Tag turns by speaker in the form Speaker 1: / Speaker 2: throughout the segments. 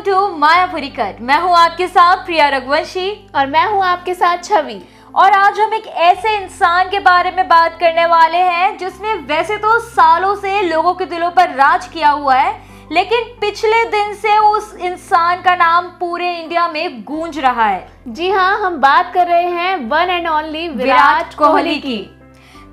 Speaker 1: To Mayapuri cut. मैं हूँ आपके साथ प्रिया रघुवंशी
Speaker 2: और मैं हूँ आपके साथ छवि।
Speaker 1: और आज हम एक ऐसे इंसान के बारे में बात करने वाले हैं जिसने वैसे तो सालों से लोगों के दिलों पर राज किया हुआ है, लेकिन पिछले दिन से उस इंसान का नाम पूरे इंडिया में गूंज रहा है।
Speaker 2: जी हाँ, हम बात कर रहे हैं one and only
Speaker 1: Virat Kohli की।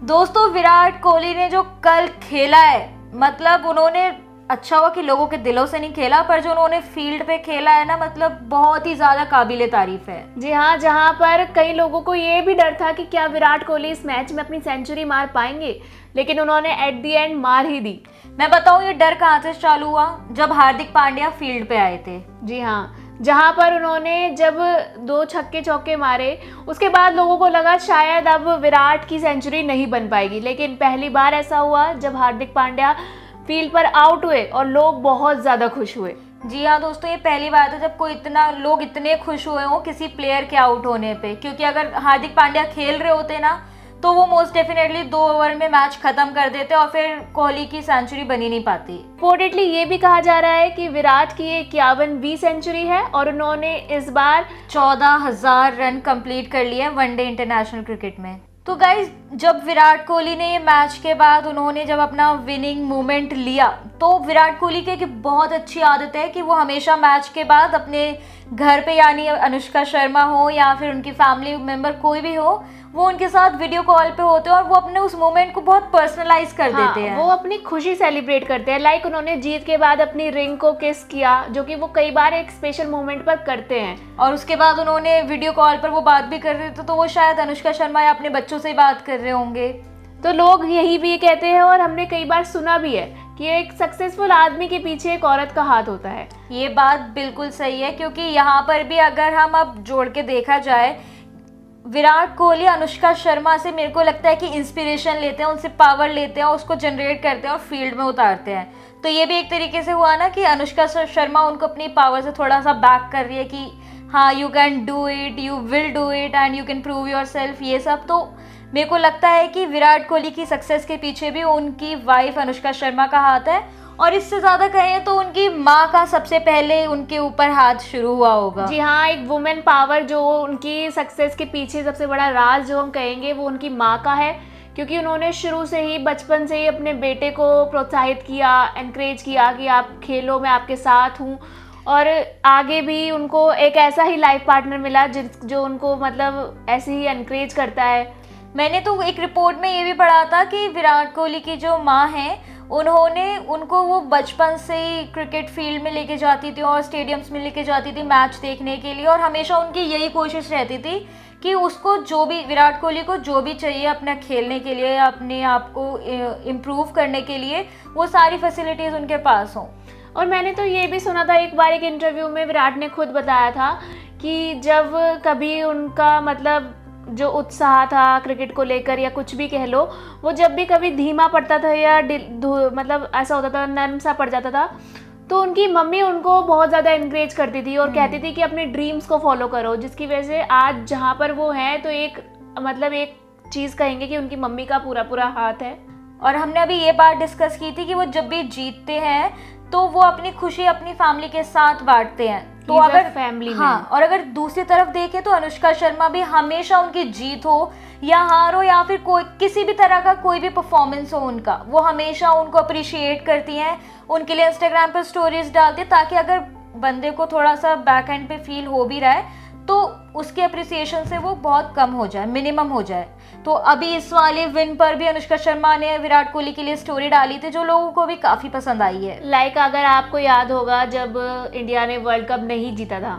Speaker 1: दोस्तों, विराट कोहली ने जो कल खेला है, मतलब उन्होंने अच्छा हुआ कि लोगों के दिलों से नहीं खेला, पर जो उन्होंने फील्ड पे खेला है ना, मतलब बहुत ही ज्यादा काबिले तारीफ है।
Speaker 2: जी हाँ, जहाँ पर कई लोगों को ये भी डर था कि क्या विराट कोहली इस मैच में अपनी सेंचुरी मार पाएंगे, लेकिन उन्होंने एट द एंड मार ही दी।
Speaker 1: मैं बताऊं ये डर कहाँ से चालू हुआ? जब हार्दिक पांड्या फील्ड पे आए थे।
Speaker 2: जी हाँ, जहाँ पर उन्होंने जब 2 छक्के चौके मारे, उसके बाद लोगों को लगा शायद अब विराट की सेंचुरी नहीं बन पाएगी, लेकिन पहली बार ऐसा हुआ जब हार्दिक पांड्या फील्ड पर आउट हुए और लोग बहुत ज़्यादा खुश हुए।
Speaker 1: जी हाँ दोस्तों, ये पहली बार था जब लोग इतने खुश हुए हों किसी प्लेयर के आउट होने पे, क्योंकि अगर हार्दिक पांड्या खेल रहे होते ना तो वो मोस्ट डेफिनेटली 2 ओवर में मैच खत्म कर देते और फिर कोहली की सेंचुरी बनी नहीं पाती।
Speaker 2: रिपोर्टेडली ये भी कहा जा रहा है कि विराट की 51वीं सेंचुरी है और उन्होंने इस बार
Speaker 1: 14,000 रन कंप्लीट कर लिए वनडे इंटरनेशनल क्रिकेट में। तो गाइज, जब विराट कोहली ने ये मैच के बाद उन्होंने जब अपना विनिंग मोमेंट लिया, तो विराट कोहली की एक बहुत अच्छी आदत है कि वो हमेशा मैच के बाद अपने घर पे, यानी अनुष्का शर्मा हो या फिर उनकी फैमिली मेंबर कोई भी हो, वो उनके साथ वीडियो कॉल पे होते हैं और वो अपने उस मोमेंट को बहुत पर्सनलाइज कर देते हैं।
Speaker 2: वो अपनी खुशी सेलिब्रेट करते हैं। लाइक उन्होंने जीत के बाद अपनी रिंग को किस किया, जो कि वो कई बार एक स्पेशल मोमेंट पर करते हैं।
Speaker 1: और उसके बाद उन्होंने वीडियो कॉल पर वो बात भी कर रहे थे, तो वो शायद अनुष्का शर्मा या अपने बच्चों से ही बात कर रहे होंगे।
Speaker 2: तो लोग यही भी कहते हैं और हमने कई बार सुना भी है कि एक सक्सेसफुल आदमी के पीछे एक औरत का हाथ होता है।
Speaker 1: ये बात बिल्कुल सही है, क्योंकि यहाँ पर भी अगर हम अब जोड़ के देखा जाए, विराट कोहली अनुष्का शर्मा से मेरे को लगता है कि इंस्पिरेशन लेते हैं, उनसे पावर लेते हैं, उसको जनरेट करते हैं और फील्ड में उतारते हैं। तो ये भी एक तरीके से हुआ ना कि अनुष्का शर्मा उनको अपनी पावर से थोड़ा सा बैक कर रही है कि हाँ, you can do it, you will do it and you can prove your self. ये सब तो मेरे को लगता है कि विराट कोहली की सक्सेस के पीछे भी उनकी वाइफ अनुष्का शर्मा का हाथ है, और इससे ज़्यादा कहें तो उनकी माँ का सबसे पहले उनके ऊपर हाथ शुरू हुआ होगा।
Speaker 2: जी हाँ, एक वुमेन पावर जो उनकी सक्सेस के पीछे सबसे बड़ा राज जो हम कहेंगे वो उनकी माँ का है, क्योंकि उन्होंने शुरू से ही, बचपन से ही अपने बेटे को प्रोत्साहित किया, एनकरेज किया कि आप खेलो, मैं आपके साथ हूँ। और आगे भी उनको एक ऐसा ही लाइफ पार्टनर मिला जो उनको मतलब ऐसे ही एनकरेज करता है।
Speaker 1: मैंने तो एक रिपोर्ट में ये भी पढ़ा था कि विराट कोहली की जो माँ हैं, उनको वो बचपन से ही क्रिकेट फील्ड में लेके जाती थी और स्टेडियम्स में लेके जाती थी मैच देखने के लिए, और हमेशा उनकी यही कोशिश रहती थी कि उसको जो भी, विराट कोहली को जो भी चाहिए अपना खेलने के लिए या अपने आप को इम्प्रूव करने के लिए, वो सारी फैसिलिटीज़ उनके पास हों।
Speaker 2: और मैंने तो ये भी सुना था, एक बार एक इंटरव्यू में विराट ने खुद बताया था कि जब कभी उनका मतलब जो उत्साह था क्रिकेट को लेकर या कुछ भी कह लो, वो जब भी कभी धीमा पड़ता था या मतलब ऐसा होता था, नर्म सा पड़ जाता था, तो उनकी मम्मी उनको बहुत ज़्यादा इनकरेज करती थी और कहती थी कि अपने ड्रीम्स को फॉलो करो, जिसकी वजह से आज जहाँ पर वो हैं तो एक मतलब एक चीज़ कहेंगे कि उनकी मम्मी का पूरा पूरा हाथ है।
Speaker 1: और हमने अभी ये बात डिस्कस की थी कि वो जब भी जीतते हैं तो वो अपनी खुशी अपनी फैमिली के साथ बांटते हैं। तो अगर
Speaker 2: फैमिली में,
Speaker 1: हाँ, और अगर दूसरी तरफ देखें तो अनुष्का शर्मा भी हमेशा, उनकी जीत हो या हार हो या फिर कोई किसी भी तरह का कोई भी परफॉर्मेंस हो उनका, वो हमेशा उनको अप्रिशिएट करती हैं, उनके लिए इंस्टाग्राम पर स्टोरीज डालती है, ताकि अगर बंदे को थोड़ा सा बैक एंड पे फील हो भी रहा है तो उसके अप्रिसिएशन से वो बहुत कम हो जाए, मिनिमम हो जाए। तो अभी इस वाले विन पर भी अनुष्का शर्मा ने विराट कोहली के लिए स्टोरी डाली थी, जो लोगों को भी काफ़ी पसंद आई है।
Speaker 2: लाइक अगर आपको याद होगा, जब इंडिया ने वर्ल्ड कप नहीं जीता था,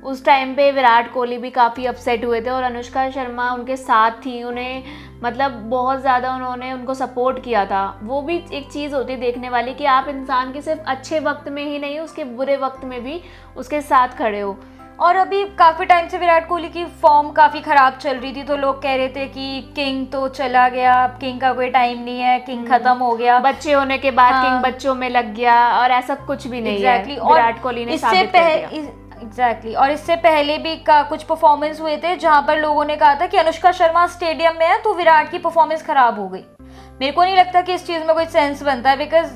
Speaker 2: उस टाइम पे विराट कोहली भी काफ़ी अपसेट हुए थे और अनुष्का शर्मा उनके साथ थी, उन्हें मतलब बहुत ज़्यादा उन्होंने उनको सपोर्ट किया था। वो भी एक चीज़ होती है देखने वाली कि आप इंसान के सिर्फ अच्छे वक्त में ही नहीं, उसके बुरे वक्त में भी उसके साथ खड़े हो।
Speaker 1: और अभी काफ़ी टाइम से विराट कोहली की फॉर्म काफ़ी ख़राब चल रही थी, तो लोग कह रहे थे कि किंग तो चला गया, अब किंग का कोई टाइम नहीं है, किंग खत्म हो गया,
Speaker 2: बच्चे होने के बाद किंग बच्चों में लग गया, और ऐसा कुछ भी नहीं है। विराट कोहली ने साबित कर दिया।
Speaker 1: और इससे पहले भी कुछ परफॉर्मेंस हुए थे जहां पर लोगों ने कहा था कि अनुष्का शर्मा स्टेडियम में है तो विराट की परफॉर्मेंस खराब हो गई। मेरे को नहीं लगता कि इस चीज़ में कोई सेंस बनता है, बिकॉज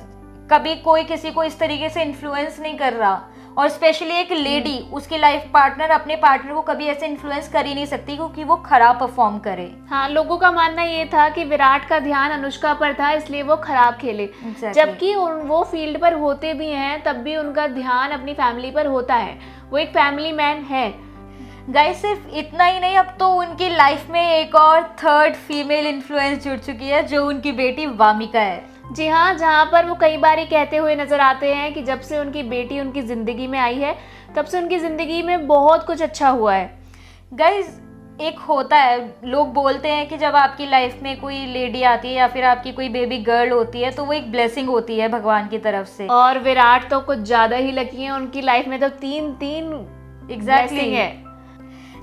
Speaker 1: कभी कोई किसी को इस तरीके से इन्फ्लुएंस नहीं कर रहा, और स्पेशली एक लेडी उसकी लाइफ पार्टनर अपने पार्टनर को कभी ऐसे इन्फ्लुएंस कर ही नहीं सकती क्योंकि वो खराब परफॉर्म करे।
Speaker 2: हाँ, लोगों का मानना ये था कि विराट का ध्यान अनुष्का पर था इसलिए वो खराब खेले।
Speaker 1: Exactly.
Speaker 2: जबकि वो फील्ड पर होते भी हैं तब भी उनका ध्यान अपनी फैमिली पर होता है, वो एक फैमिली मैन है।
Speaker 1: गाइस सिर्फ इतना ही नहीं, अब तो उनकी लाइफ में एक और थर्ड फीमेल इन्फ्लुएंस जुड़ चुकी है जो उनकी बेटी वामिका है।
Speaker 2: जी हाँ, जहाँ पर वो कई बार कहते हुए नजर आते हैं कि जब से उनकी बेटी उनकी ज़िंदगी में आई है तब से उनकी ज़िंदगी में बहुत कुछ अच्छा हुआ है।
Speaker 1: गाइस एक होता है, लोग बोलते हैं कि जब आपकी लाइफ में कोई लेडी आती है या फिर आपकी कोई बेबी गर्ल होती है तो वो एक ब्लेसिंग होती है भगवान की तरफ से।
Speaker 2: और विराट तो कुछ ज़्यादा ही लकी हैं, उनकी लाइफ में तो तीन
Speaker 1: एग्जैक्टली
Speaker 2: है।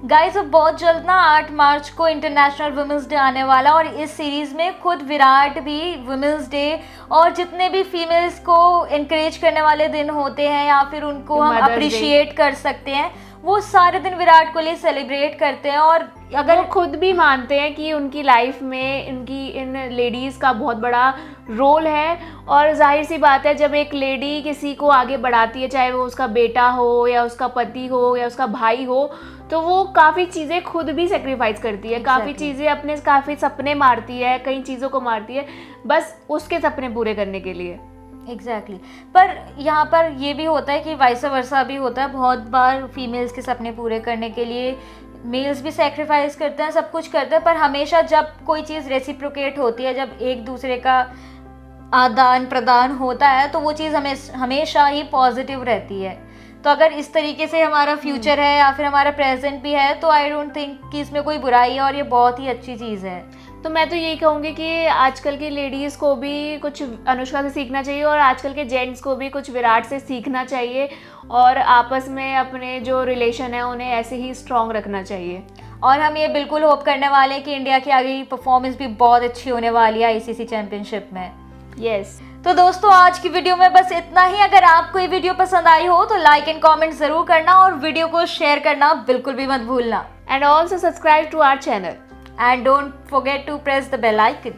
Speaker 1: गाइस अब बहुत जल्द ना 8 मार्च को इंटरनेशनल वुमेंस डे आने वाला और इस सीरीज में खुद विराट भी वुमेंस डे और जितने भी फीमेल्स को इनकरेज करने वाले दिन होते हैं या फिर उनको हम अप्रिशिएट कर सकते हैं वो सारे दिन विराट कोहली सेलिब्रेट करते हैं। और अगर
Speaker 2: वो खुद भी मानते हैं कि उनकी लाइफ में इन लेडीज़ का बहुत बड़ा रोल है। और जाहिर सी बात है जब एक लेडी किसी को आगे बढ़ाती है, चाहे वो उसका बेटा हो या उसका पति हो या उसका भाई हो, तो वो काफ़ी चीज़ें खुद भी सेक्रीफाइस करती है। काफ़ी चीज़ें अपने काफ़ी सपने मारती है, कई चीज़ों को मारती है बस उसके सपने पूरे करने के लिए।
Speaker 1: एग्जैक्टली पर यहाँ पर ये भी होता है कि वाइस वर्सा भी होता है, बहुत बार फीमेल्स के सपने पूरे करने के लिए मेल्स भी सेक्रीफाइस करते हैं, सब कुछ करते हैं, पर हमेशा जब कोई चीज़ रेसिप्रोकेट होती है, जब एक दूसरे का आदान प्रदान होता है तो वो चीज़ हमेशा ही पॉजिटिव रहती है। तो अगर इस तरीके से हमारा फ्यूचर है या फिर हमारा प्रेजेंट भी है तो आई डोंट थिंक कि इसमें कोई बुराई है और ये बहुत ही अच्छी चीज़ है।
Speaker 2: तो मैं तो यही कहूँगी कि आजकल की लेडीज़ को भी कुछ अनुष्का से सीखना चाहिए और आजकल के जेंट्स को भी कुछ विराट से सीखना चाहिए और आपस में अपने जो रिलेशन है उन्हें ऐसे ही स्ट्रॉन्ग रखना चाहिए।
Speaker 1: और हम ये बिल्कुल होप करने वाले हैं कि इंडिया की आगे परफॉर्मेंस भी बहुत अच्छी होने वाली है आईसीसी चैंपियनशिप में।
Speaker 2: यस
Speaker 1: तो दोस्तों आज की वीडियो में बस इतना ही। अगर आपको ये वीडियो पसंद आई हो तो लाइक एंड कमेंट जरूर करना और वीडियो को शेयर करना बिल्कुल भी मत भूलना।
Speaker 2: And also subscribe to our channel
Speaker 1: and don't forget to press the bell icon.